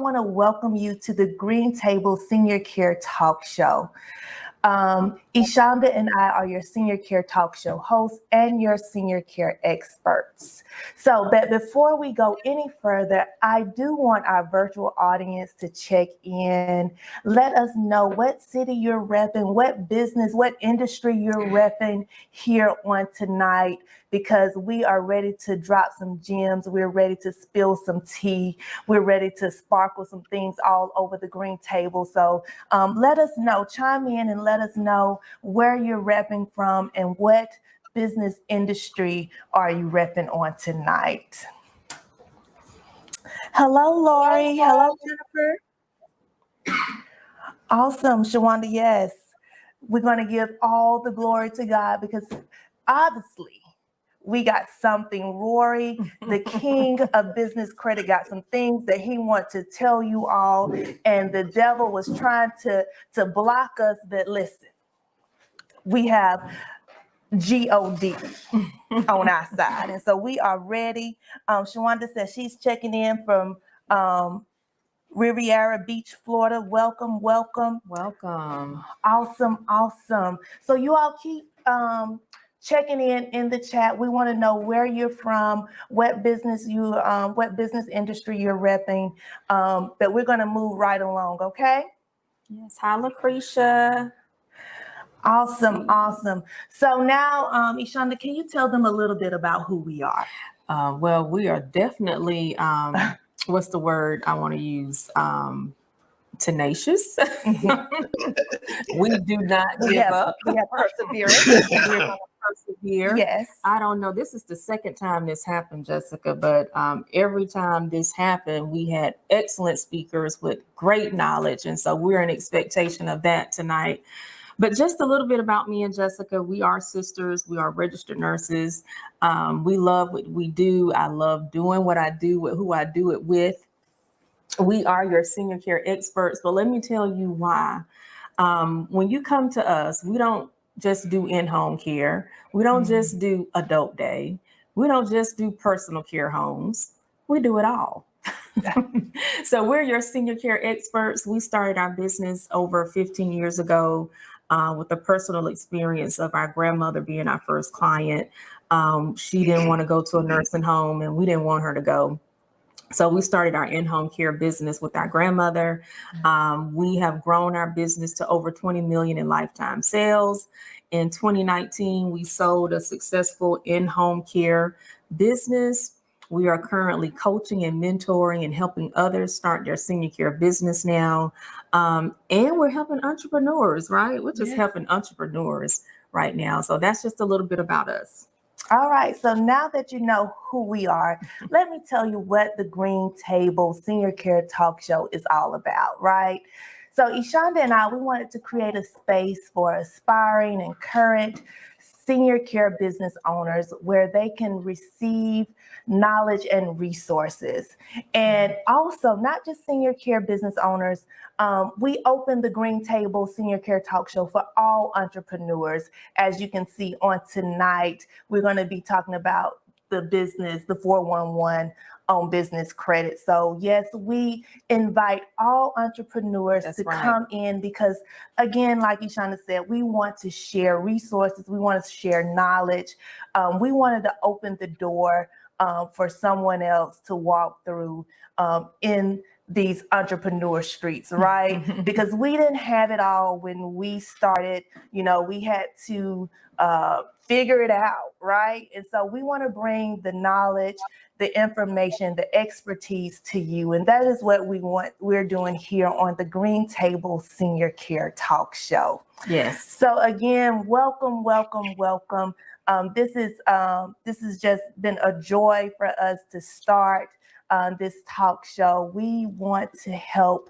want to welcome you to the Green Table Senior Care Talk Show. Ishanda and I are your senior care talk show hosts and your senior care experts. So, but before we go any further, I do want our virtual audience to check in. Let us know what city you're repping, what business, what industry you're repping here on tonight, because we are ready to drop some gems. We're ready to spill some tea. We're ready to sparkle some things all over the green table. So let us know, chime in and let us know where you're repping from and what business industry are you repping on tonight. Hello, Lori. Hello, Jennifer. Awesome, Shawanda. Yes, we're going to give all the glory to God because obviously we got something. Rory, the king of business credit, got some things that he wants to tell you all, and the devil was trying to block us. But listen, we have God on our side, and so we are ready. Shawanda says she's checking in from Riviera Beach, Florida. Welcome, welcome. Welcome. Awesome. So you all keep checking in the chat. We want to know where you're from, what business industry you're repping. But we're going to move right along, okay? Yes. Hi, Lucretia. Awesome. So now, Ishanda, can you tell them a little bit about who we are? Well, we are definitely, what's the word I want to use? Tenacious. We do not give up. We have perseverance. We're going to persevere. Yes. I don't know. This is the second time this happened, Jessica, but every time this happened, we had excellent speakers with great knowledge. And so we're in expectation of that tonight. But just a little bit about me and Jessica. We are sisters. We are registered nurses. We love what we do. I love doing what I do with who I do it with. We are your senior care experts, but let me tell you why. When you come to us, we don't just do in-home care. We don't just do adult day. We don't just do personal care homes. We do it all. So we're your senior care experts. We started our business over 15 years ago with the personal experience of our grandmother being our first client. She didn't want to go to a nursing home, and we didn't want her to go. So we started our in-home care business with our grandmother. We have grown our business to over 20 million in lifetime sales. In 2019, we sold a successful in-home care business. We are currently coaching and mentoring and helping others start their senior care business now. And we're helping entrepreneurs, right? We're just helping entrepreneurs right now. So that's just a little bit about us. All right, so now that you know who we are, let me tell you what the Green Table Senior Care Talk Show is all about, right? So Ishanda and I, we wanted to create a space for aspiring and current senior care business owners where they can receive knowledge and resources. And also, not just senior care business owners, we open the Green Table Senior Care Talk Show for all entrepreneurs. As you can see on tonight, we're going to be talking about the business, the 411 on business credit. So yes, we invite all entrepreneurs to come in because, again, like Ishanda said, we want to share resources. We want to share knowledge. We wanted to open the door for someone else to walk through in these entrepreneur streets, right? Because we didn't have it all when we started. You know, we had to figure it out, right? And so we want to bring the knowledge, the information, the expertise to you. And that is what we're doing here on the Green Table Senior Care Talk Show. Yes. So again, welcome. This has just been a joy for us to start this talk show. We want to help.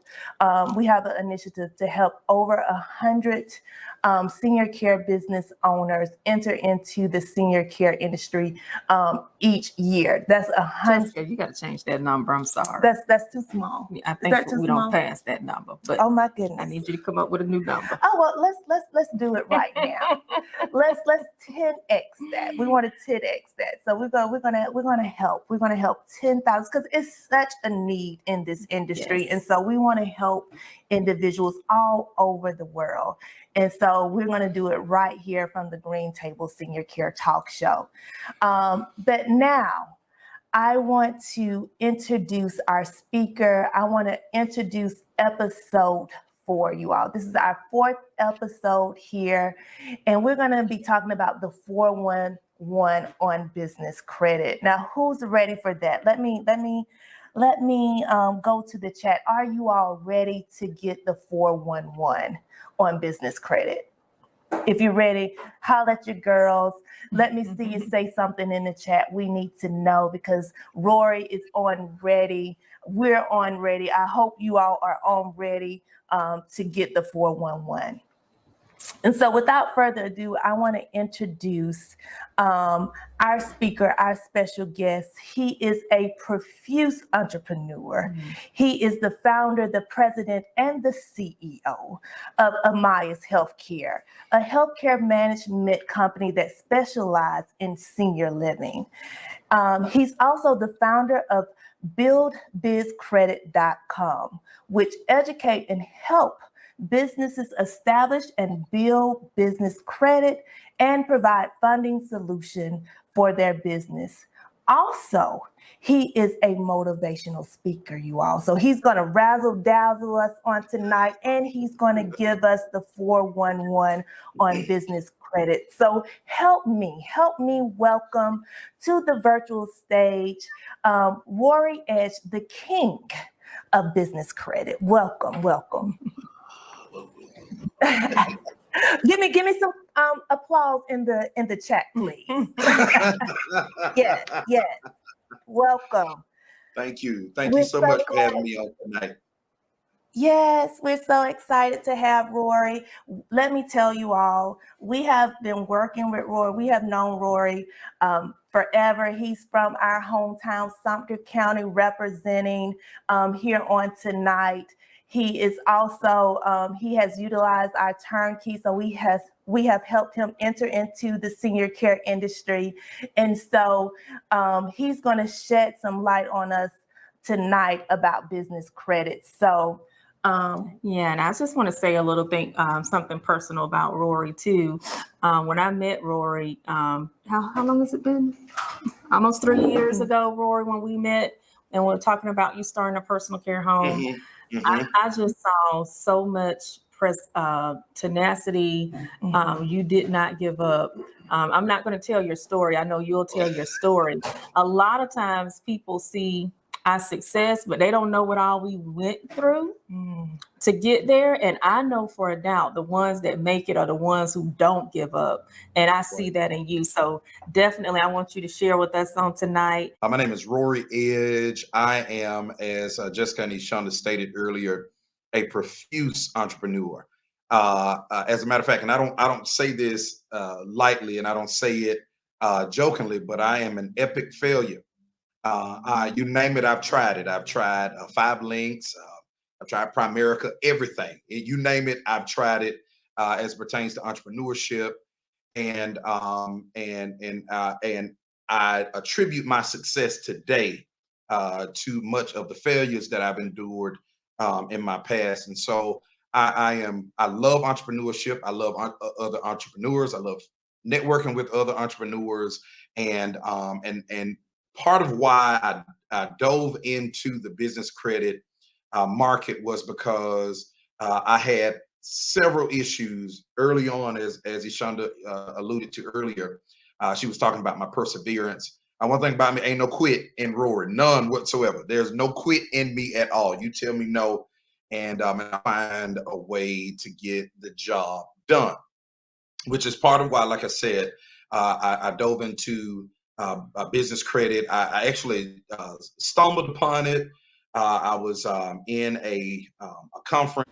We have an initiative to help over 100 senior care business owners enter into the senior care industry each year. That's 100. Jessica, you got to change that number. I'm sorry. That's too small. I think we don't pass that number. But oh my goodness, I need you to come up with a new number. Oh well, let's do it right now. let's 10x that. We want to 10x that. So we're gonna help. We're gonna help 10,000 because it's such a need in this industry. Yes. And so we want to help individuals all over the world. And so we're going to do it right here from the Green Table Senior Care Talk Show. But now I want to introduce our speaker. I want to introduce episode 4, you all. This is our 4th episode here, and we're going to be talking about the 411 on business credit. Now, who's ready for that? Let me go to the chat. Are you all ready to get the 411 on business credit? If you're ready, holler at your girls. Let me see you say something in the chat. We need to know, because Rory is on ready. We're on ready. I hope you all are on ready to get the 411. And so without further ado, I want to introduce our speaker, our special guest. He is a profuse entrepreneur. He is the founder, the president, and the CEO of Amaya's Healthcare, a healthcare management company that specializes in senior living. He's also the founder of BuildBizCredit.com, which educate and help businesses establish and build business credit and provide funding solution for their business. Also, he is a motivational speaker, you all. So he's going to razzle dazzle us on tonight, and he's going to give us the 411 on business credit. So help me welcome to the virtual stage, Rory Edge, the king of business credit. Welcome. Give me some applause in the chat, please. Yes. Welcome. Thank you so much for having me on tonight. Yes, we're so excited to have Rory. Let me tell you all, we have been working with Rory. We have known Rory forever. He's from our hometown, Sumter County, representing here on tonight. He is also, he has utilized our turnkey, so we have helped him enter into the senior care industry. And so he's going to shed some light on us tonight about business credit. So yeah, and I just want to say a little thing, something personal about Rory too. When I met Rory, how long has it been? Almost 3 years ago, Rory, when we met, and we're talking about you starting a personal care home. I just saw so much tenacity. You did not give up. I'm not going to tell your story. I know you'll tell your story. A lot of times people see our success, but they don't know what all we went through to get there. And I know for a doubt the ones that make it are the ones who don't give up. And I see that in you. So definitely I want you to share with us on tonight. My name is Rory Edge. I am, as Jessica and Ishonda stated earlier, a profuse entrepreneur. As a matter of fact, and I don't say this lightly, and I don't say it jokingly, but I am an epic failure. You name it, I've tried it. I've tried 5 Links. I've tried Primerica, everything. You name it, I've tried it as it pertains to entrepreneurship. And I attribute my success today to much of the failures that I've endured in my past. And so I love entrepreneurship. I love other entrepreneurs. I love networking with other entrepreneurs. And part of why I dove into the business credit market was because I had several issues early on, as Ishonda alluded to earlier. She was talking about my perseverance. One thing about me, ain't no quit in Rory, none whatsoever. There's no quit in me at all. You tell me no, and I find a way to get the job done, which is part of why, like I said, I dove into business credit. I actually stumbled upon it. I was in a conference.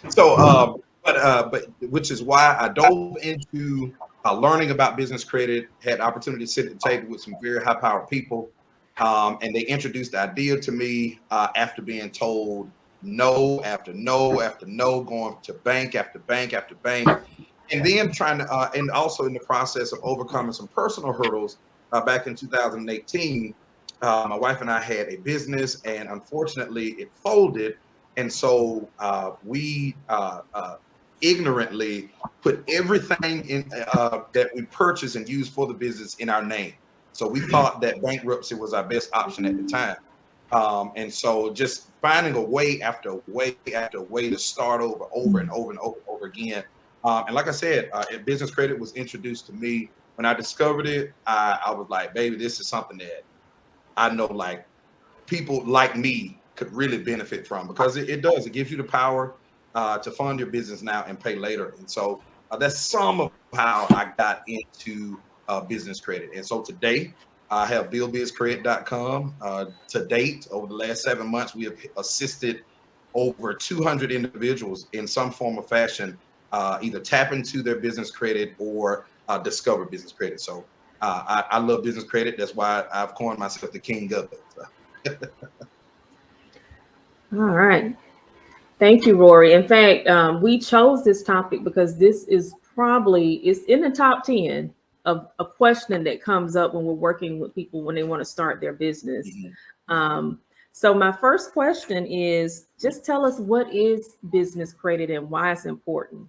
So, but which is why I dove into learning about business credit, had the opportunity to sit at the table with some very high powered people. And they introduced the idea to me after being told no after no after no, going to bank after bank after bank. And then trying to, and also in the process of overcoming some personal hurdles back in 2018, my wife and I had a business, and unfortunately, it folded. And so we ignorantly put everything in that we purchased and used for the business in our name. So we thought that bankruptcy was our best option at the time. And so just finding a way after way after way to start over and over and over again. And like I said, business credit was introduced to me when I discovered it. I was like, baby, this is something that I know like people like me could really benefit from, because it does. It gives you the power to fund your business now and pay later. And so that's some of how I got into business credit. And so today I have buildbizcredit.com. To date, over the last 7 months, we have assisted over 200 individuals in some form or fashion, either tap into their business credit or discover business credit. So I love business credit. That's why I've coined myself the king of it. So. All right. Thank you, Rory. In fact, we chose this topic because this is probably it's in the top 10 of a question that comes up when we're working with people when they want to start their business. So my first question is, just tell us, what is business credit and why it's important?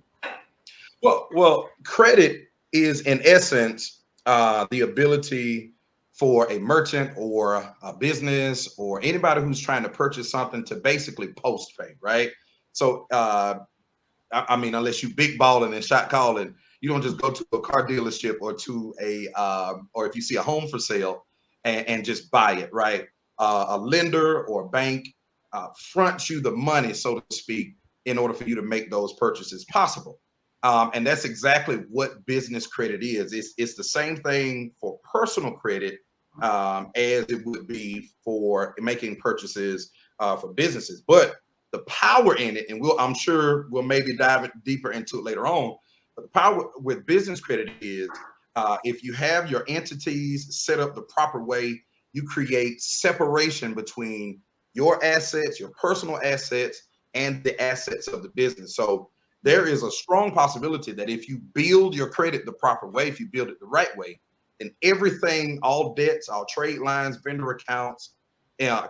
Well, credit is in essence the ability for a merchant or a business or anybody who's trying to purchase something to basically post pay, right? So I mean, unless you big balling and shot calling, you don't just go to a car dealership or to a or if you see a home for sale and just buy it, right? A lender or a bank fronts you the money, so to speak, in order for you to make those purchases possible. And that's exactly what business credit is. It's the same thing for personal credit as it would be for making purchases for businesses. But the power in it, and I'm sure we'll maybe dive deeper into it later on. But the power with business credit is if you have your entities set up the proper way, you create separation between your assets, your personal assets, and the assets of the business. So there is a strong possibility that if you build your credit the proper way, if you build it the right way, then everything, all debts, all trade lines, vendor accounts,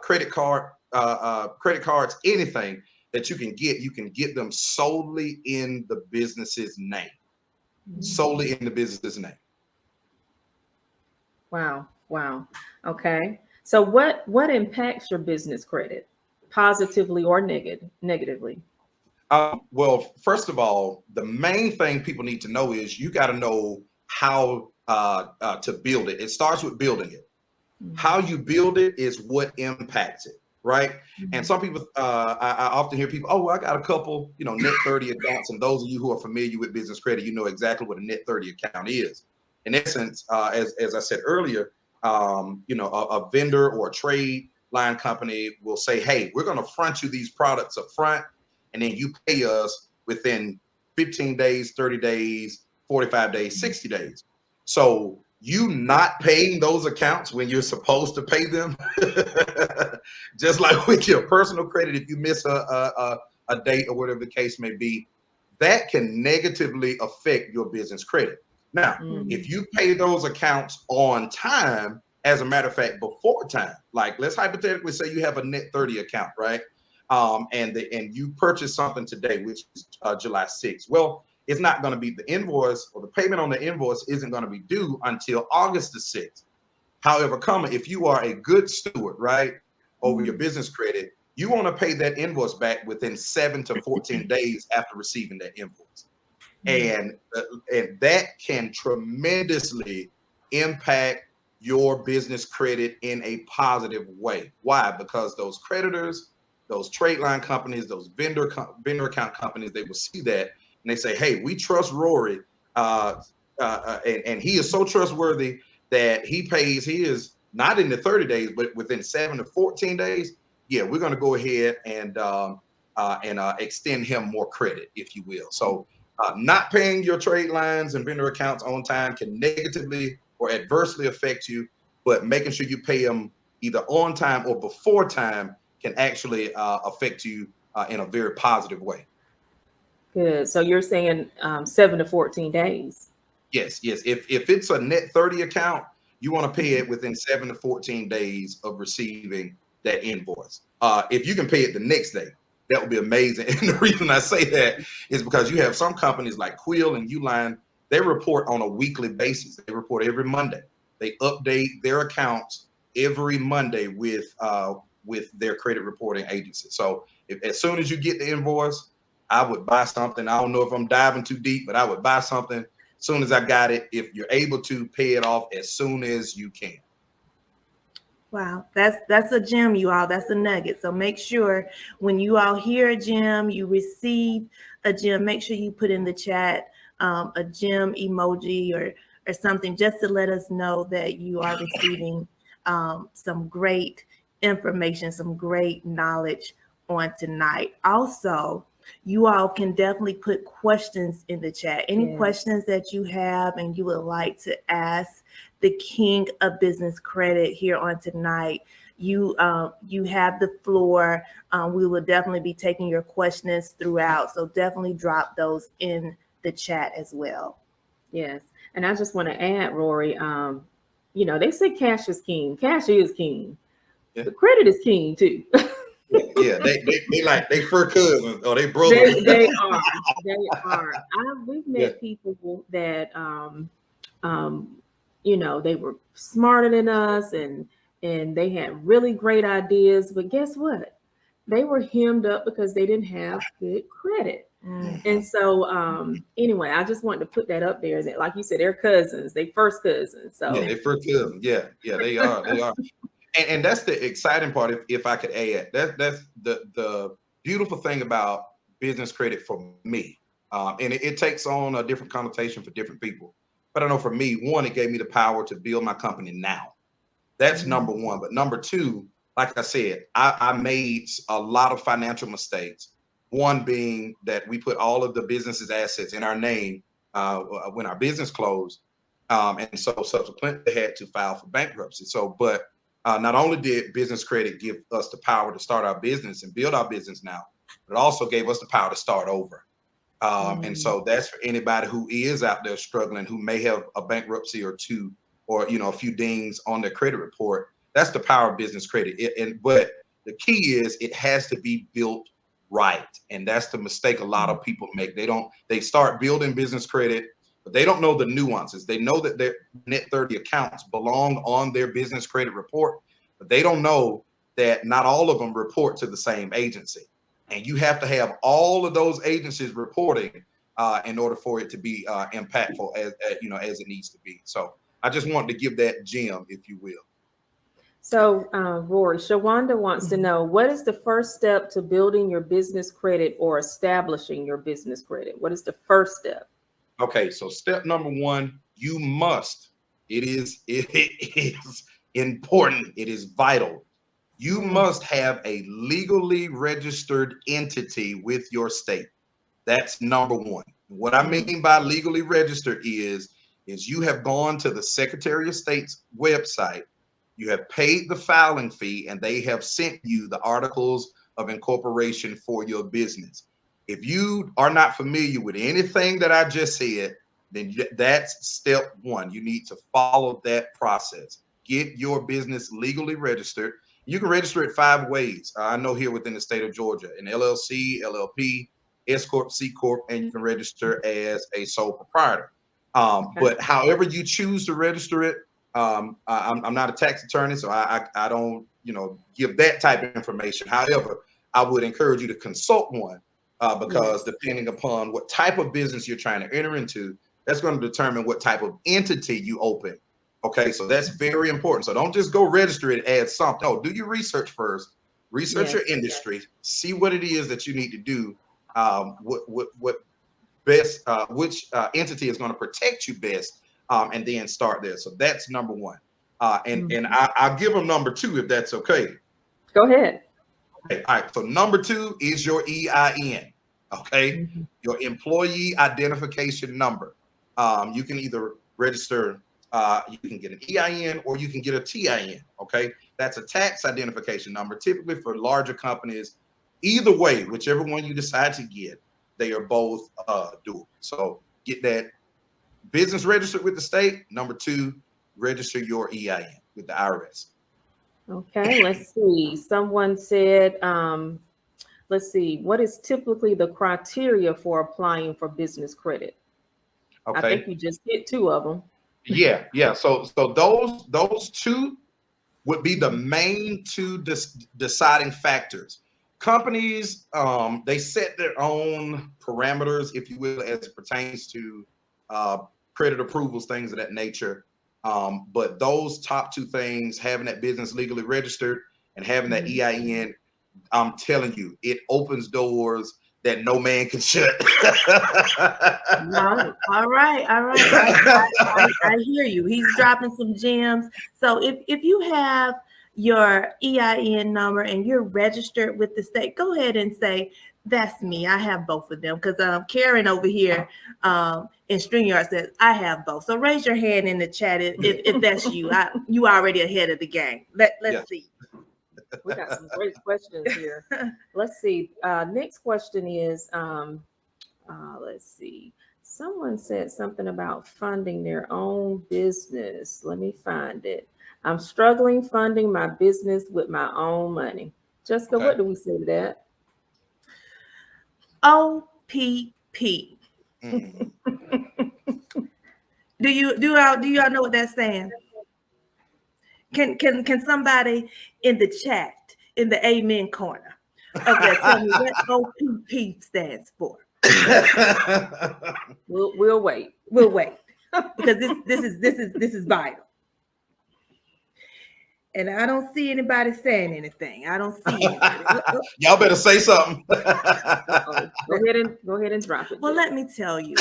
credit cards, anything that you can get them solely in the business's name. Solely in the business's name. Wow. Wow. Okay. So what impacts your business credit, positively or negatively? Well, first of all, the main thing people need to know is you got to know how to build it. It starts with building it. How you build it is what impacts it, right? And some people, I often hear people, oh, well, I got a couple, net 30 accounts. And those of you who are familiar with business credit, you know exactly what a net 30 account is. In essence, as I said earlier, a vendor or a trade line company will say, hey, we're going to front you these products up front, and then you pay us within 15 days, 30 days, 45 days, 60 days. So you not paying those accounts when you're supposed to pay them, just like with your personal credit, if you miss a date or whatever the case may be, that can negatively affect your business credit. Now, if you pay those accounts on time, as a matter of fact, before time, like let's hypothetically say you have a net 30 account, right? And you purchase something today, which is July 6th. Well, it's not going to be the invoice, or the payment on the invoice isn't going to be due until August the 6th. However, if you are a good steward, right, over your business credit, you want to pay that invoice back within 7 to 14 days after receiving that invoice. And that can tremendously impact your business credit in a positive way. Why? Because those creditors, those trade line companies, those vendor account companies, they will see that and they say, hey, we trust Rory, and he is so trustworthy that he pays his not in the 30 days, but within 7 to 14 days. Yeah, we're going to go ahead and extend him more credit, if you will. So not paying your trade lines and vendor accounts on time can negatively or adversely affect you, but making sure you pay them either on time or before time can actually affect you in a very positive way. Good. So you're saying 7 to 14 days. Yes. If it's a net 30 account, you want to pay it within 7 to 14 days of receiving that invoice. If you can pay it the next day, that would be amazing. And the reason I say that is because you have some companies like Quill and Uline, they report on a weekly basis. They report every Monday. They update their accounts every Monday with their credit reporting agency. So as soon as you get the invoice, I would buy something. I don't know if I'm diving too deep, but I would buy something as soon as I got it. If you're able to pay it off as soon as you can. Wow, that's a gem, you all. That's a nugget. So make sure when you all hear a gem, you receive a gem, make sure you put in the chat a gem emoji or something just to let us know that you are receiving some great information, some great knowledge on tonight. Also, you all can definitely put questions in the chat. Any questions that you have and you would like to ask the king of business credit here on tonight, you have the floor. We will definitely be taking your questions throughout, so definitely drop those in the chat as well. Yes, and I just want to add, Rory, they say cash is king. Cash is king. Yeah. The credit is king too. Yeah, they like they fur cousins or they brothers. They are. They are. We've met people that they were smarter than us and they had really great ideas, but guess what? They were hemmed up because they didn't have good credit. And so anyway, I just wanted to put that up there that, like you said, they're cousins, they first cousins. So Yeah, they fur cousins. Yeah, they are. They are. And that's the exciting part, if I could add. That's the beautiful thing about business credit for me. And it takes on a different connotation for different people. But I know for me, one, it gave me the power to build my company now. That's number one. But number two, like I said, I made a lot of financial mistakes. One being that we put all of the business's assets in our name when our business closed. And so subsequently had to file for bankruptcy. So, but not only did business credit give us the power to start our business and build our business now, but it also gave us the power to start over. And so that's for anybody who is out there struggling, who may have a bankruptcy or two, or a few dings on their credit report. That's the power of business credit. But the key is it has to be built right, and that's the mistake a lot of people make. They start building business credit, but they don't know the nuances. They know that their net 30 accounts belong on their business credit report, but they don't know that not all of them report to the same agency. And you have to have all of those agencies reporting in order for it to be impactful as it needs to be. So I just wanted to give that gem, if you will. So, Rory, Shawanda wants to know, what is the first step to building your business credit or establishing your business credit? What is the first step? Okay, so step number one, it is important, it is vital. You must have a legally registered entity with your state. That's number one. What I mean by legally registered is you have gone to the Secretary of State's website, you have paid the filing fee, and they have sent you the articles of incorporation for your business. If you are not familiar with anything that I just said, then that's step one. You need to follow that process. Get your business legally registered. You can register it 5 ways. I know here within the state of Georgia, an LLC, LLP, S Corp, C Corp, and you can register as a sole proprietor. But however you choose to register it, I'm not a tax attorney, so I don't give that type of information. However, I would encourage you to consult one because depending upon what type of business you're trying to enter into, that's going to determine what type of entity you open. Okay, so that's very important. So don't just go register it as something. No, do your research first. Research your industry. See what it is that you need to do. What best, which entity is going to protect you best, and then start there. So that's number one. And I'll give them number two if that's okay. Go ahead. Okay, all right. So number two is your EIN. Okay, your employee identification number. You can either register. You can get an EIN or you can get a TIN. Okay, that's a tax identification number. Typically for larger companies, either way, whichever one you decide to get, they are both doable. So get that business registered with the state. Number two, register your EIN with the IRS. Okay, let's see. Someone said, let's see, what is typically the criteria for applying for business credit? I Okay. think you just hit two of them. Yeah. So those two would be the main two deciding factors. Companies, they set their own parameters, if you will, as it pertains to uh, credit approvals, things of that nature. But those top two things, having that business legally registered and having that EIN, I'm telling you, it opens doors that no man can shut. All right. I hear you. He's dropping some gems. So if you have your EIN number and you're registered with the state, go ahead and say, that's me. I have both of them. Because Karen over here in StreamYard says, I have both. So raise your hand in the chat if that's you. You already ahead of the game. Let's see. We got some great questions here. Let's see. Next question is, let's see. Someone said something about funding their own business. Let me find it. I'm struggling funding my business with my own money. Jessica, Okay. what do we say to that? OPP. Mhm. Do y'all know what that's saying? Can somebody in the chat, in the amen corner, okay, tell me what OPP stands for? We'll wait. We'll wait because this is vital. And I don't see anybody saying anything. I don't see anybody. Y'all better say something. Go ahead and drop it. Well, let me tell you,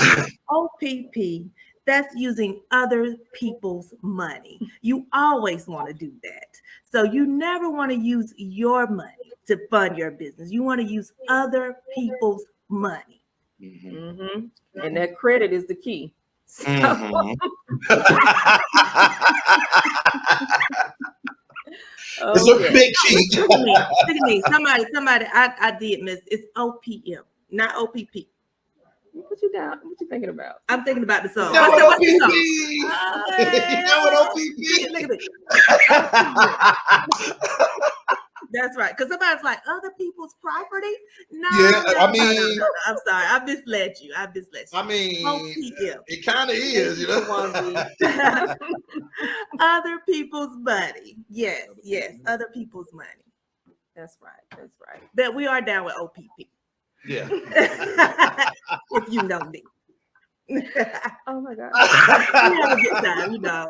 OPP, that's using other people's money. You always want to do that. So you never want to use your money to fund your business. You want to use other people's money. Mm-hmm. And that credit is the key. So, it's a big key. Look at me. Somebody, I did miss. It's OPM, not OPP. What you down? What you thinking about? I'm thinking about the song. You know What's the OPP? song? You know what OPP? Look at me. That's right. Because somebody's like, other people's property? No. Yeah, I mean, no. I'm sorry. I misled you. I mean, it kind of is, you know. Other people's money. Yes. Other people's money. That's right. But we are down with OPP. Yeah. If you know me. Oh my God. We have a good time, you know.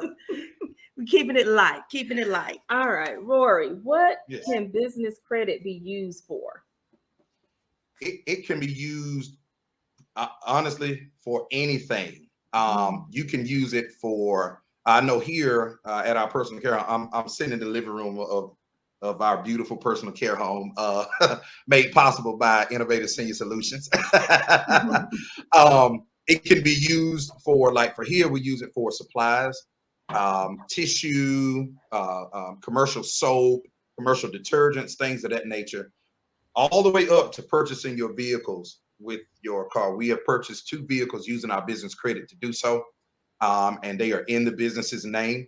We're keeping it light. All right, Rory, what can business credit be used for? It can be used, honestly, for anything. You can use it for, I know here at our personal care, I'm sitting in the living room of our beautiful personal care home, made possible by Innovative Senior Solutions. It can be used for, like for here, we use it for supplies, tissue, commercial soap, commercial detergents, things of that nature, all the way up to purchasing your vehicles with your car. We have purchased 2 vehicles using our business credit to do so, and they are in the business's name.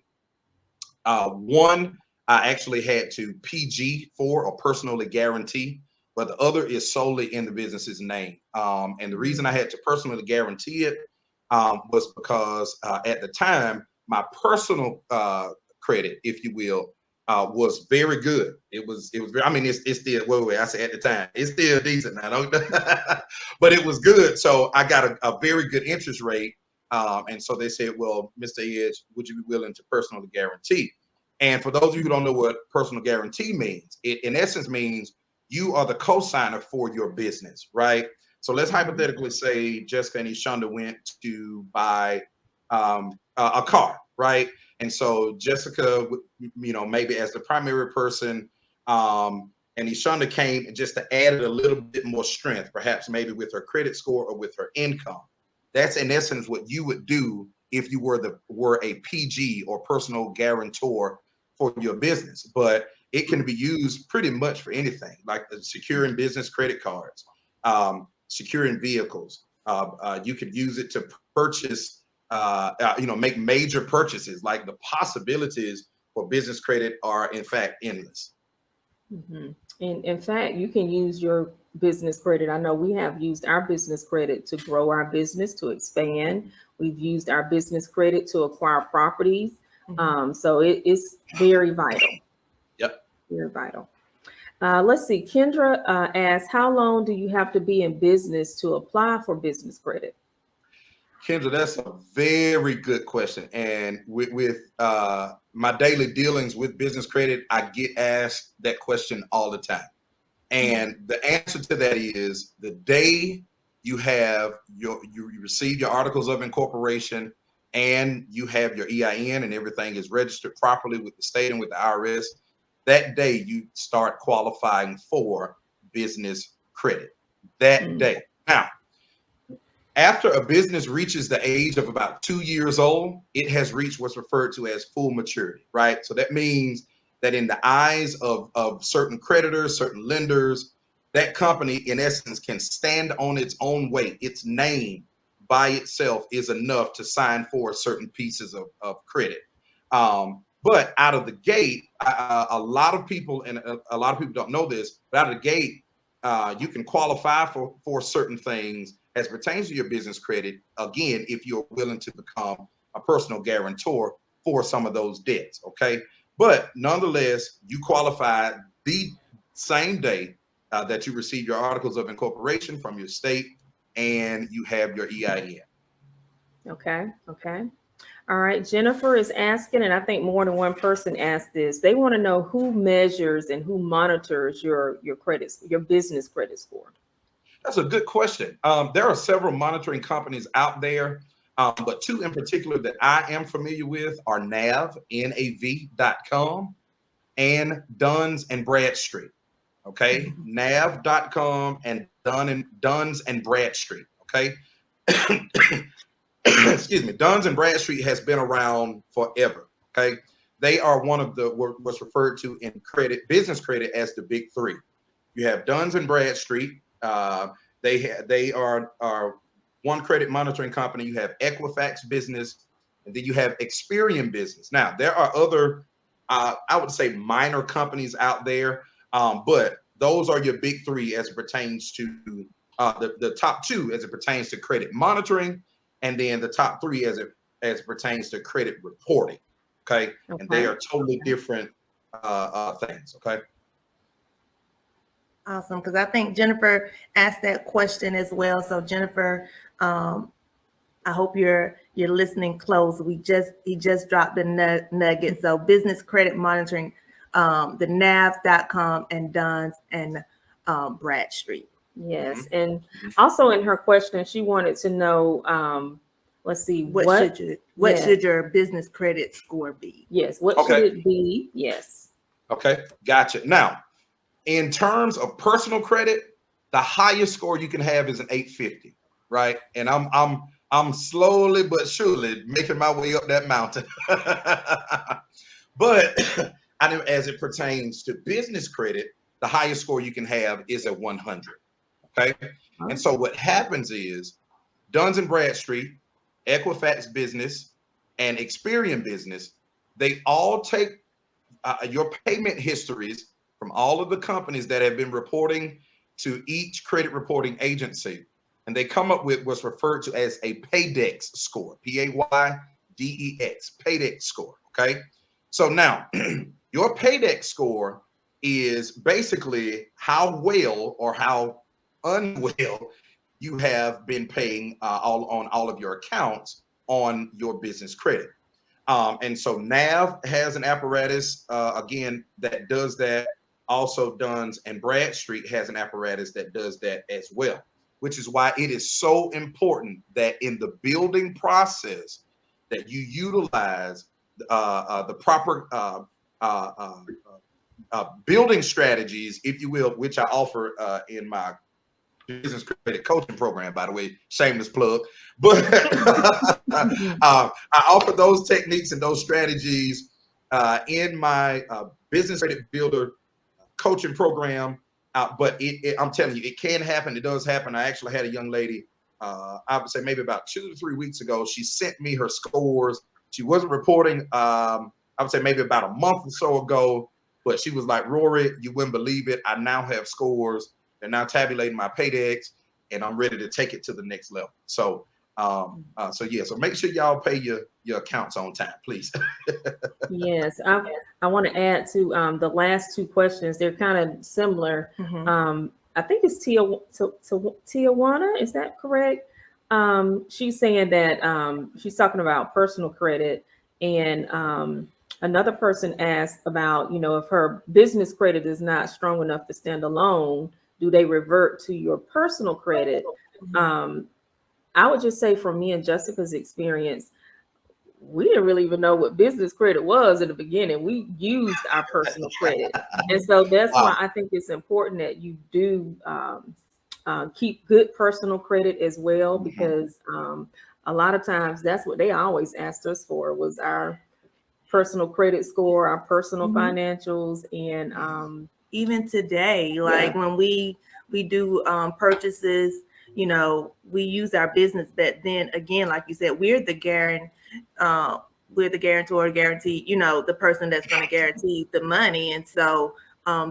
One I actually had to PG for, or personally guarantee, but the other is solely in the business's name. And the reason I had to personally guarantee it was because at the time, my personal credit, if you will, was very good. It was very, I mean, it's still, I say at the time, it's still decent now, but it was good. So I got a very good interest rate. And so they said, well, Mr. Edge, would you be willing to personally guarantee? And for those of you who don't know what personal guarantee means, it in essence means you are the co-signer for your business, right? So let's hypothetically say Jessica and Ishonda went to buy a car, right? And so Jessica, you know, maybe as the primary person, and Ishonda came just to add a little bit more strength, perhaps maybe with her credit score or with her income. That's in essence what you would do if you were a PG or personal guarantor for your business. But it can be used pretty much for anything, like securing business credit cards, securing vehicles. You could use it to purchase make major purchases. Like the possibilities for business credit are in fact endless. Mhm. And in fact, you can use your business credit. I know we have used our business credit to grow our business, to expand. We've used our business credit to acquire properties. So it's very vital. Yep. Very vital. Let's see. Kendra asks, how long do you have to be in business to apply for business credit? Kendra, that's a very good question. And with my daily dealings with business credit, I get asked that question all the time. And the answer to that is the day you have you receive your articles of incorporation and you have your EIN and everything is registered properly with the state and with the IRS, that day you start qualifying for business credit. That day. Now, after a business reaches the age of about 2 years old, it has reached what's referred to as full maturity, right? So that means that in the eyes of certain creditors, certain lenders, that company, in essence, can stand on its own weight. Its name by itself is enough to sign for certain pieces of credit. But out of the gate, a lot of people, and a lot of people don't know this, but out of the gate, you can qualify for certain things as pertains to your business credit, again, if you're willing to become a personal guarantor for some of those debts, okay? But nonetheless, you qualify the same day that you receive your articles of incorporation from your state and you have your EIN. Okay. All right. Jennifer is asking, and I think more than one person asked this. They want to know who measures and who monitors your credits, your business credit score. That's a good question. There are several monitoring companies out there, but two in particular that I am familiar with are nav.com, and Duns and Bradstreet. Okay, nav.com and Duns and Bradstreet. Okay, excuse me. Duns and Bradstreet has been around forever. Okay, they are one of the what's referred to in business credit as the big three. You have Duns and Bradstreet. They are one credit monitoring company. You have Equifax Business, and then you have Experian Business. Now there are other, I would say, minor companies out there, but those are your big three as it pertains to the top two as it pertains to credit monitoring, and then the top three as it pertains to credit reporting. Okay, and they are totally different things. Okay. Awesome, because I think Jennifer asked that question as well. So Jennifer, I hope you're listening close. He just dropped the nugget. So business credit monitoring, the nav.com and Duns and Bradstreet. Yes, and also in her question, she wanted to know. Let's see, what should your business credit score be? Yes, what should it be? Yes. Okay, gotcha. Now, in terms of personal credit, the highest score you can have is an 850, right? And I'm slowly but surely making my way up that mountain. But as it pertains to business credit, the highest score you can have is a 100. Okay, and so what happens is Duns and Bradstreet, Equifax Business, and Experian Business, they all take your payment histories from all of the companies that have been reporting to each credit reporting agency, and they come up with what's referred to as a Paydex score, Paydex, Paydex score. Okay, so now your Paydex score is basically how well or how unwell you have been paying all of your accounts on your business credit. And so NAV has an apparatus, again, that does that. Also, Duns and Bradstreet has an apparatus that does that as well, which is why it is so important that in the building process that you utilize the proper building strategies, if you will, which I offer in my business credit coaching program, by the way, shameless plug. But I offer those techniques and those strategies in my business credit builder coaching program. But I'm telling you, it can happen. It does happen. I actually had a young lady I would say maybe about 2 to 3 weeks ago, she sent me her scores. She wasn't reporting, I would say maybe about a month or so ago, but she was like, Rory, you wouldn't believe it. I now have scores. They're now tabulating my paydex, and I'm ready to take it to the next level. So, so make sure y'all pay your accounts on time, please. Yes, I want to add to the last two questions. They're kind of similar. I think it's Tijuana. Is that correct? She's saying that she's talking about personal credit, and another person asked about, if her business credit is not strong enough to stand alone, do they revert to your personal credit? I would just say, from me and Jessica's experience, we didn't really even know what business credit was in the beginning. We used our personal credit. And so that's Wow. why I think it's important that you do keep good personal credit as well, because a lot of times that's what they always asked us for, was our personal credit score, our personal financials. And even today, like when we do purchases, we use our business, but then again, like you said, we're the guarantor, guarantee, the person that's going to guarantee the money. And so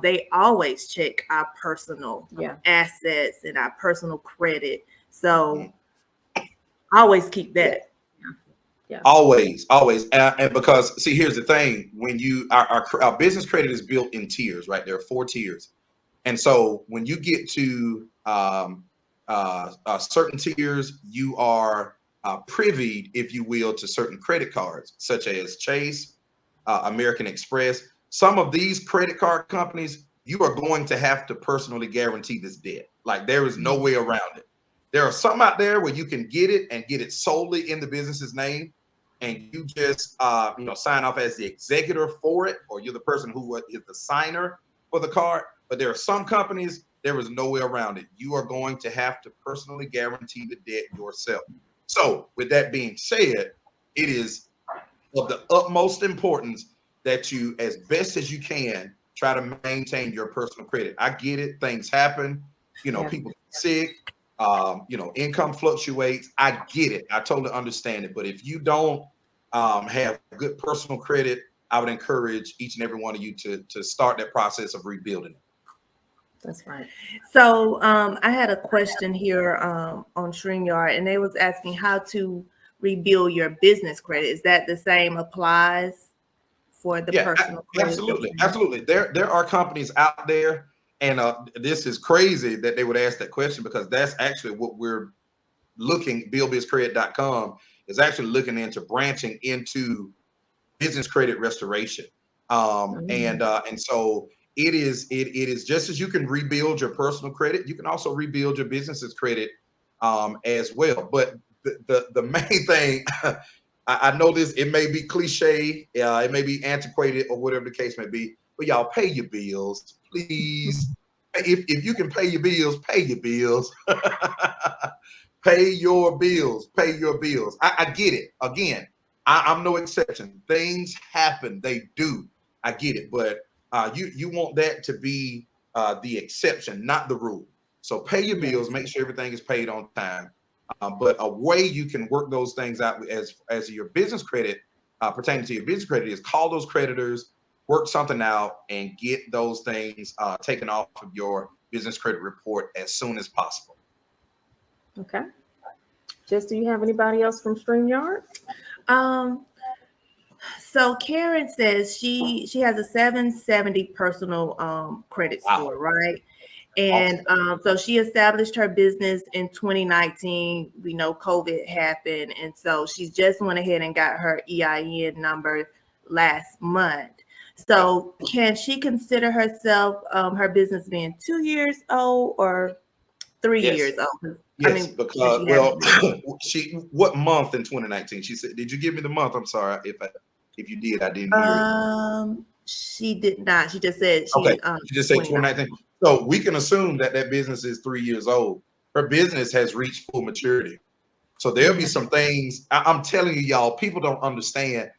they always check our personal assets and our personal credit. So always keep that. Yeah. Always. And because, see, here's the thing: when our business credit is built in tiers, right? There are 4 tiers. And so when you get to certain tiers, you are privy, if you will, to certain credit cards, such as Chase, American Express. Some of these credit card companies, you are going to have to personally guarantee this debt. Like, there is no way around it. There are some out there where you can get it and get it solely in the business's name, and you just sign off as the executor for it, or you're the person who is the signer for the card. But there are some companies, there is no way around it. You are going to have to personally guarantee the debt yourself. So, with that being said, it is of the utmost importance that you, as best as you can, try to maintain your personal credit. I get it; things happen. People get sick. Income fluctuates. I get it. I totally understand it. But if you don't have good personal credit, I would encourage each and every one of you to start that process of rebuilding it. That's right. So I had a question here on StreamYard, and they was asking how to rebuild your business credit. Is that the same applies for the personal credit? Absolutely. There are companies out there, and this is crazy that they would ask that question, because that's actually what we're looking. BuildBizCredit.com is actually looking into branching into business credit restoration. And so it is just as you can rebuild your personal credit, you can also rebuild your business's credit as well. But the main thing, I know this, it may be cliche, it may be antiquated, or whatever the case may be, but y'all pay your bills, please. If you can pay your bills, pay your bills. Pay your bills. Pay your bills. I get it. Again, I'm no exception. Things happen. They do. I get it. But you want that to be the exception, not the rule. So pay your bills. Make sure everything is paid on time. But a way you can work those things out as your business credit, pertaining to your business credit, is call those creditors, work something out, and get those things taken off of your business credit report as soon as possible. Okay. Jess, do you have anybody else from StreamYard? So Karen says she has a 770 personal credit score, right? And so she established her business in 2019. We know COVID happened, and so she just went ahead and got her EIN number last month. So can she consider herself her business being 2 years old or 3 years old? Yes, because what month in 2019? She said, did you give me the month? I'm sorry if you did, I didn't hear it. She did not. She just said she just said 2019. So we can assume that business is 3 years old. Her business has reached full maturity. So there'll be some things. I'm telling you, y'all, people don't understand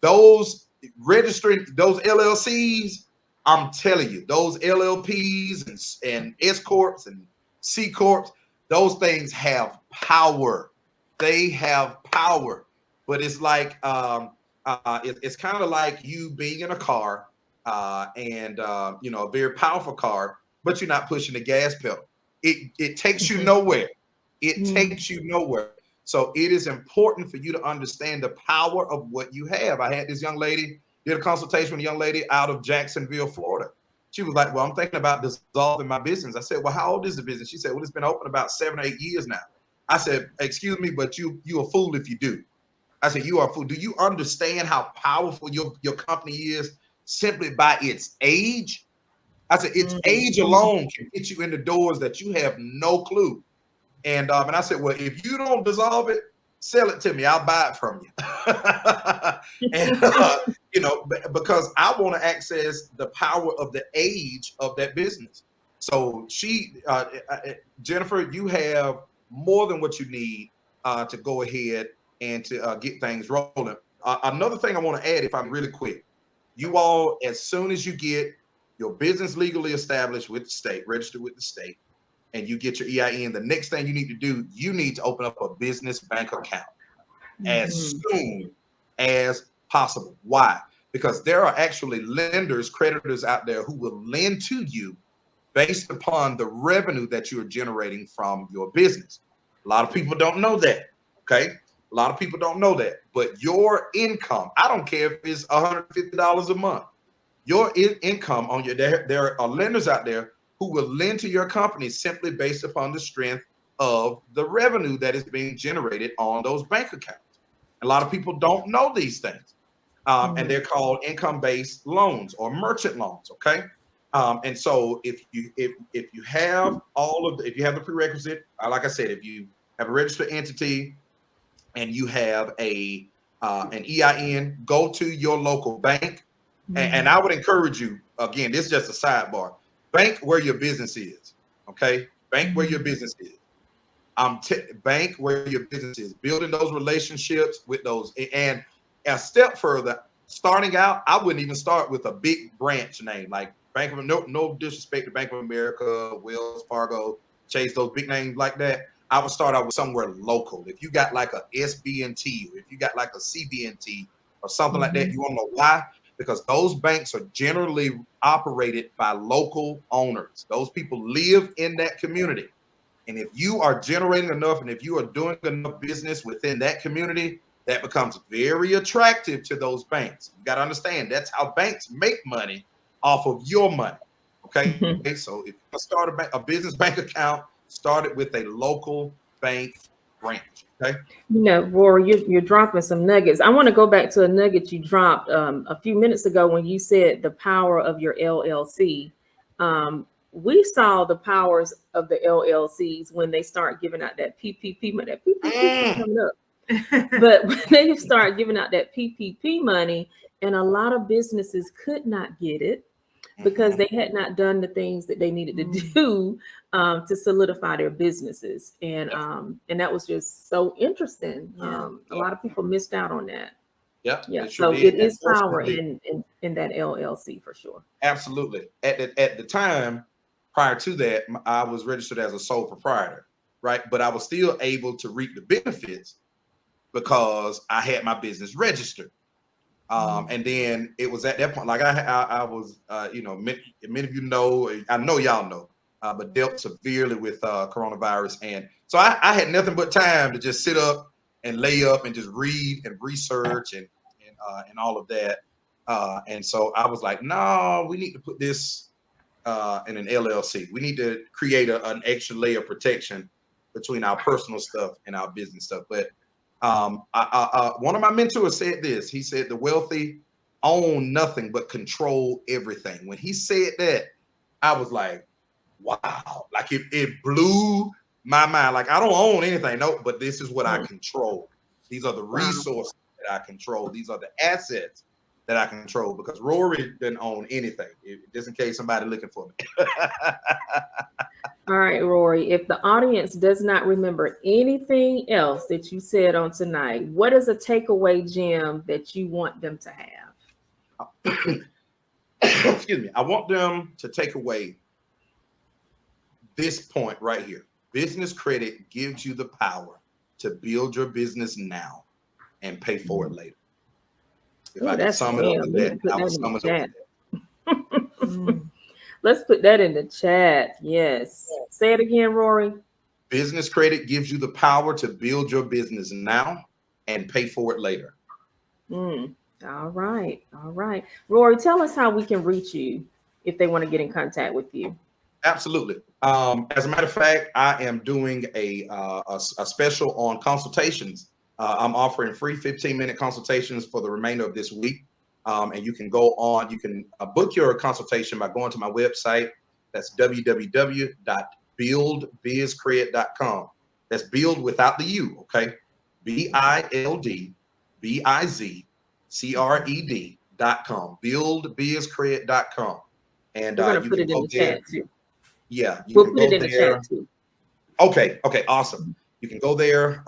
those registering those LLCs. I'm telling you, those LLPs and S corps and C corps, Those things have power. They have power. But it's like it's kind of like you being in a car and a very powerful car, but you're not pushing the gas pedal. It takes you nowhere. It takes you nowhere. So it is important for you to understand the power of what you have. I had this young lady, did a consultation with a young lady out of Jacksonville, Florida. She was like, well, I'm thinking about dissolving my business. I said, well, how old is the business? She said, well, it's been open about 7 or 8 years now. I said, excuse me, but you a fool if you do. I said, you are a fool. Do you understand how powerful your company is simply by its age? I said, its age alone can get you in the doors that you have no clue. And I said, well, if you don't dissolve it, sell it to me. I'll buy it from you. And because I want to access the power of the age of that business. So Jennifer, you have more than what you need to go ahead and to get things rolling. Another thing I want to add, if I'm really quick, you all, as soon as you get your business legally established with the state, registered with the state, and you get your EIN, the next thing you need to do, you need to open up a business bank account as soon as possible. Why? Because there are actually lenders, creditors out there who will lend to you based upon the revenue that you are generating from your business. A lot of people don't know that. Okay. A lot of people don't know that. But your income, I don't care if it's $150 a month, your income on there are lenders out there who will lend to your company simply based upon the strength of the revenue that is being generated on those bank accounts. A lot of people don't know these things, and they're called income-based loans or merchant loans. Okay, and so if you have if you have the prerequisite, like I said, if you have a registered entity and you have an EIN, go to your local bank. And I would encourage you, again, this is just a sidebar, bank where your business is. Okay. Bank where your business is. Bank where your business is, building those relationships with those. And a step further, starting out, I wouldn't even start with a big branch name like no disrespect to Bank of America, Wells Fargo, Chase, those big names like that. I would start out with somewhere local. If you got like a SB&T, or if you got like a CB&T or something like that, you want to know why? Because those banks are generally operated by local owners. Those people live in that community. And if you are generating enough and if you are doing enough business within that community, that becomes very attractive to those banks. You got to understand that's how banks make money off of your money. Okay. So if you start a business bank account, start it with a local bank branch. Okay. Rory, you're dropping some nuggets. I want to go back to a nugget you dropped a few minutes ago when you said the power of your LLC. We saw the powers of the LLCs when they start giving out that PPP money. That PPP keep coming up. But when they start giving out that PPP money, and a lot of businesses could not get it because they had not done the things that they needed to do to solidify their businesses. And that was just so interesting. A lot of people missed out on that. Yeah. So it is power in that LLC for sure. Absolutely. At the time, prior to that, I was registered as a sole proprietor, right? But I was still able to reap the benefits because I had my business registered. And then it was at that point, like I was, many of you know, I know y'all know, but dealt severely with coronavirus. And so I had nothing but time to just sit up and lay up and just read and research and all of that. And so I was like, no, we need to put this in an LLC. We need to create an extra layer of protection between our personal stuff and our business stuff. But one of my mentors said this. He said, the wealthy own nothing but control everything. When he said that, I was like, wow, like it blew my mind. Like, I don't own anything, no, but this is what I control. These are the resources that I control. These are the assets that I control, because Rory didn't own anything, just in case somebody looking for me. All right, Rory, if the audience does not remember anything else that you said on tonight, what is a takeaway gem that you want them to have? Excuse me. I want them to take away this point right here. Business credit gives you the power to build your business now and pay for it later. If Oh, I could that's sum it up to we need that, to put I would that in sum the it up to chat. that. Mm. Let's put that in the chat. Yes. Say it again, Rory. Business credit gives you the power to build your business now and pay for it later. All right. All right. Rory, tell us how we can reach you if they want to get in contact with you. Absolutely. As a matter of fact, I am doing a special on consultations. I'm offering free 15-minute consultations for the remainder of this week. And you can you can book your consultation by going to my website. That's www.buildbizcred.com. That's build without the U, okay? BILDBIZCRED.com. Buildbizcred.com. And We're going to you put can it in go the there. chat too. Yeah, you We'll can put it go in the chat there. too. Okay, awesome. You can go there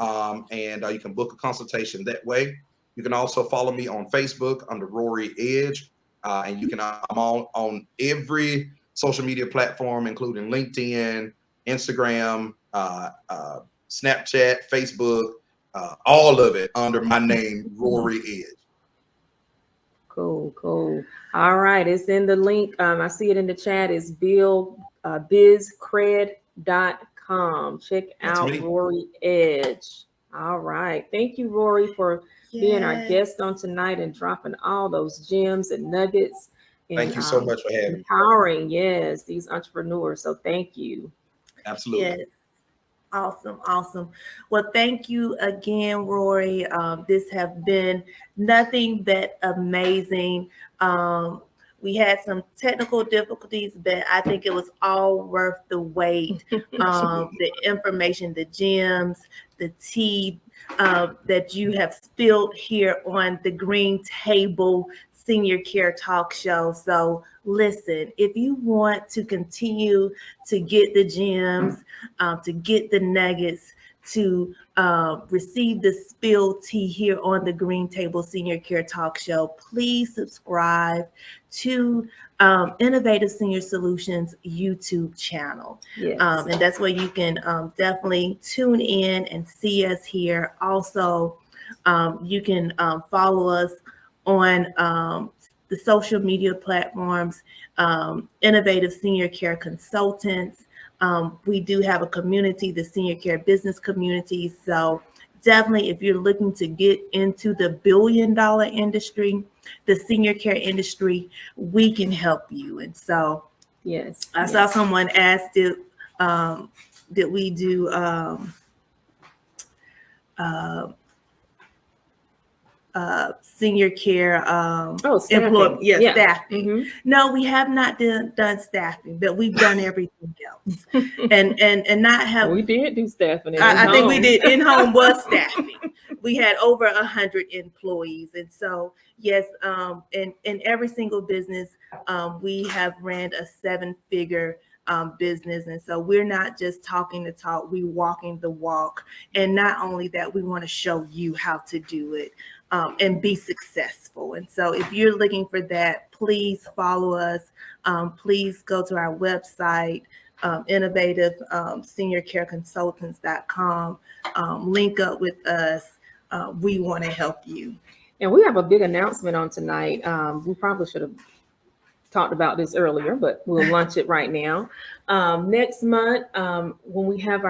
and you can book a consultation that way. You can also follow me on Facebook under Rory Edge, and you can. I'm on every social media platform, including LinkedIn, Instagram, Snapchat, Facebook, all of it under my name, Rory Edge. Cool, cool. All right, it's in the link. I see it in the chat. It's bizcred.com. Check That's out me. Rory Edge. All right. Thank you, Rory, for being our Yes. guest on tonight and dropping all those gems and nuggets and Thank you so much for having me. empowering, yes, these entrepreneurs. So thank you. Absolutely. Yes. Awesome, awesome. Well, thank you again, Rory. This have been nothing but amazing. We had some technical difficulties, but I think it was all worth the wait. The information, the gems, the tea that you have spilled here on the Green Table Senior Care Talk Show. So listen, if you want to continue to get the gems, to get the nuggets, to receive the spilled tea here on the Green Table Senior Care Talk Show, please subscribe to Innovative Senior Solutions YouTube channel. Yes. And that's where you can definitely tune in and see us here. Also, you can follow us on the social media platforms, Innovative Senior Care Consultants. We do have a community, the senior care business community. So definitely, if you're looking to get into the billion-dollar industry, the senior care industry, we can help you. And so Yes. I saw someone asked did we do senior care employment? Yes, yeah. Staffing. Mm-hmm. No, we have not done staffing, but we've done everything else. and not have. We did do staffing. I think we did. In-home was staffing. We had over 100 employees, and so yes, in every single business, we have ran a 7-figure business, and so we're not just talking the talk, we walking the walk. And not only that, we want to show you how to do it. And be successful. And so if you're looking for that, please follow us. Please go to our website, innovative seniorcareconsultants.com. Link up with us. We want to help you. And we have a big announcement on tonight. We probably should have talked about this earlier, but we'll launch it right now. Next month, when we have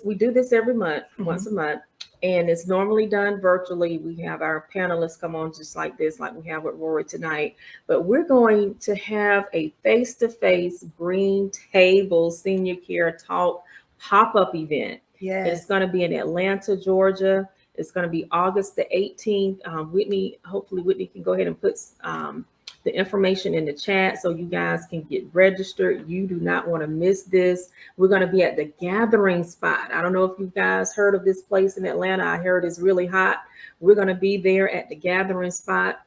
we do this every month, once a month. And it's normally done virtually. We have our panelists come on just like this, like we have with Rory tonight. But we're going to have a face-to-face Green Table Senior Care Talk pop-up event. Yes. It's going to be in Atlanta, Georgia. It's going to be August the 18th. Hopefully Whitney can go ahead and put the information in the chat so you guys can get registered. You do not want to miss this. We're going to be at the Gathering Spot. I don't know if you guys heard of this place in Atlanta. I heard it's really hot. We're going to be there at the Gathering Spot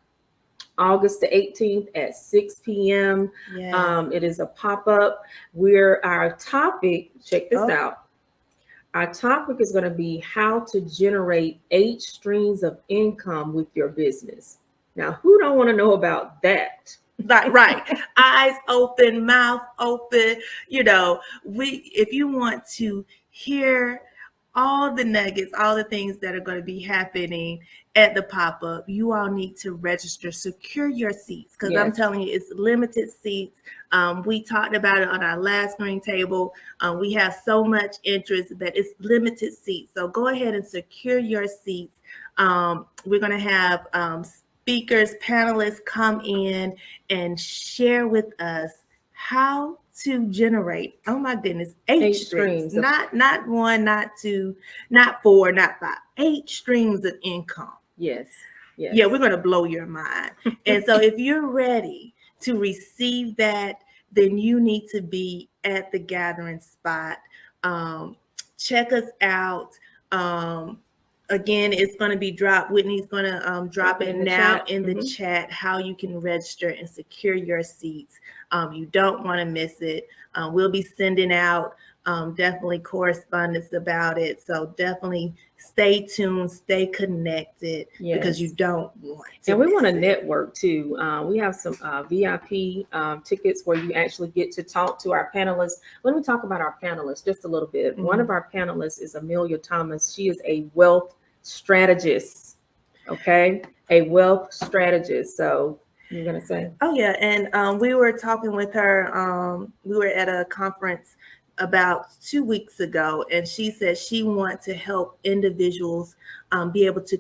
August the 18th at 6 p.m. Yes. It is a pop-up where our topic, check this out. Our topic is going to be how to generate 8 streams of income with your business. Now, who don't want to know about that? Right. Eyes open, mouth open. If you want to hear all the nuggets, all the things that are going to be happening at the pop-up, you all need to register, secure your seats, because I'm telling you, it's limited seats. We talked about it on our last green table. We have so much interest that it's limited seats. So go ahead and secure your seats. We're going to have speakers, panelists come in and share with us how to generate, oh my goodness, eight streams, not one, not two, not four, not five, 8 streams of income. Yes. Yeah, we're going to blow your mind. And so if you're ready to receive that, then you need to be at the gathering spot. Check us out. Again, it's going to be dropped. Whitney's going to drop it now in the chat how you can register and secure your seats. You don't want to miss it. We'll be sending out definitely correspondence about it. So definitely stay tuned, stay connected, because you don't want to. And we want to network too. We have some VIP tickets where you actually get to talk to our panelists. Let me talk about our panelists just a little bit. One of our panelists is Amelia Thomas. She is a wealth strategist. Okay, a wealth strategist. So you're gonna say? Oh yeah, and we were talking with her. We were at a conference about 2 weeks ago, and she said she wants to help individuals be able to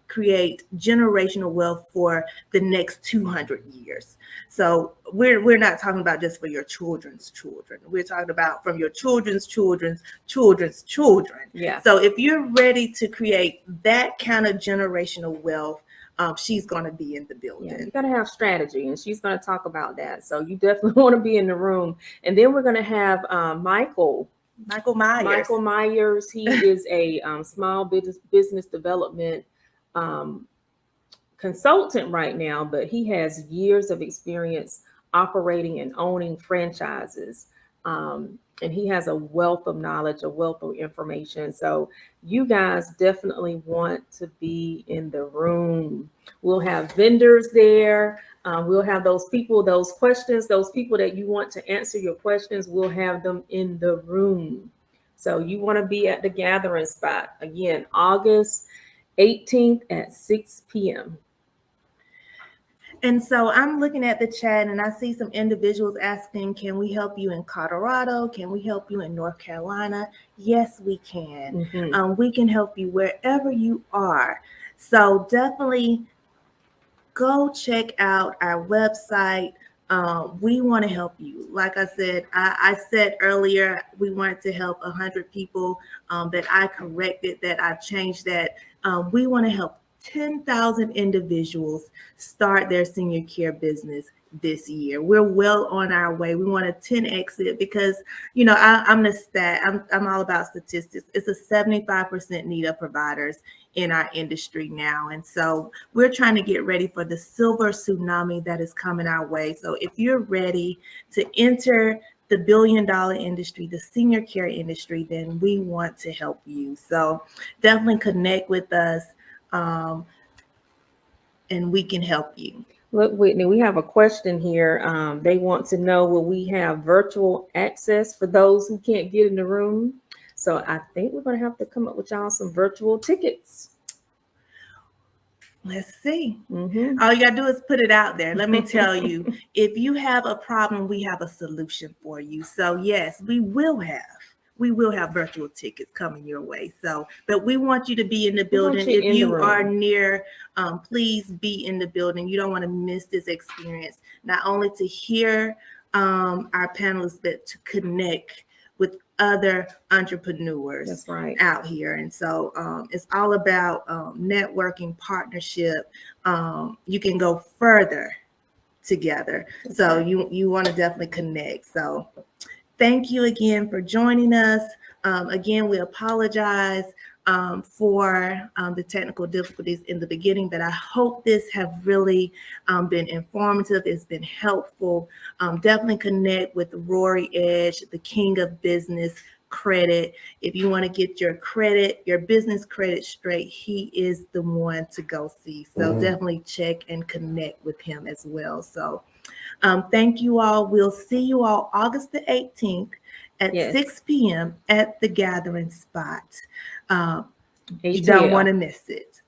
create generational wealth for the next 200 years. So we're not talking about just for your children's children. We're talking about from your children's children's children's children. Yeah. So if you're ready to create that kind of generational wealth, she's going to be in the building. Yeah, you got to have strategy, and she's going to talk about that. So you definitely want to be in the room. And then we're going to have Michael Myers. Michael Myers. He is a small business development consultant right now, but he has years of experience operating and owning franchises. And he has a wealth of knowledge, a wealth of information. So you guys definitely want to be in the room. We'll have vendors there. We'll have those people, those questions, those people that you want to answer your questions. We'll have them in the room. So you want to be at the gathering spot. Again, August 18th at 6 p.m. And so I'm looking at the chat and I see some individuals asking, can we help you in Colorado? Can we help you in North Carolina? Yes, we can. We can help you wherever you are. So definitely go check out our website. We want to help you. Like I said, I said earlier, we wanted to help 100 people that I corrected, that I changed that. We want to help 10,000 individuals start their senior care business this year. We're well on our way. We want a 10x it because, you know, I'm the stat. I'm all about statistics. It's a 75% need of providers in our industry now. And so we're trying to get ready for the silver tsunami that is coming our way. So if you're ready to enter the billion-dollar industry, the senior care industry, then we want to help you. So definitely connect with us. And we can help you. Look, Whitney, we have a question here. They want to know, will we have virtual access for those who can't get in the room? So I think we're going to have to come up with y'all some virtual tickets. Let's see. All you got to do is put it out there. Let me tell you, if you have a problem, we have a solution for you. So yes, we will have virtual tickets coming your way. So, but we want you to be in the building. If you are near, please be in the building. You don't want to miss this experience, not only to hear our panelists, but to connect with other entrepreneurs out here. And so it's all about networking, partnership. You can go further together. So you want to definitely connect. So thank you again for joining us. Again, we apologize for the technical difficulties in the beginning, but I hope this have really been informative. It's been helpful. Definitely connect with Rory Edge, the king of business credit. If you want to get your credit, your business credit straight, he is the one to go see. So definitely check and connect with him as well. So Thank you all. We'll see you all August the 18th at Yes. 6 p.m. at the Gathering Spot. You HTL. don't want to miss it.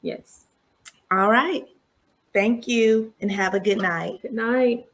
Yes. All right. Thank you and have a good night. Good night.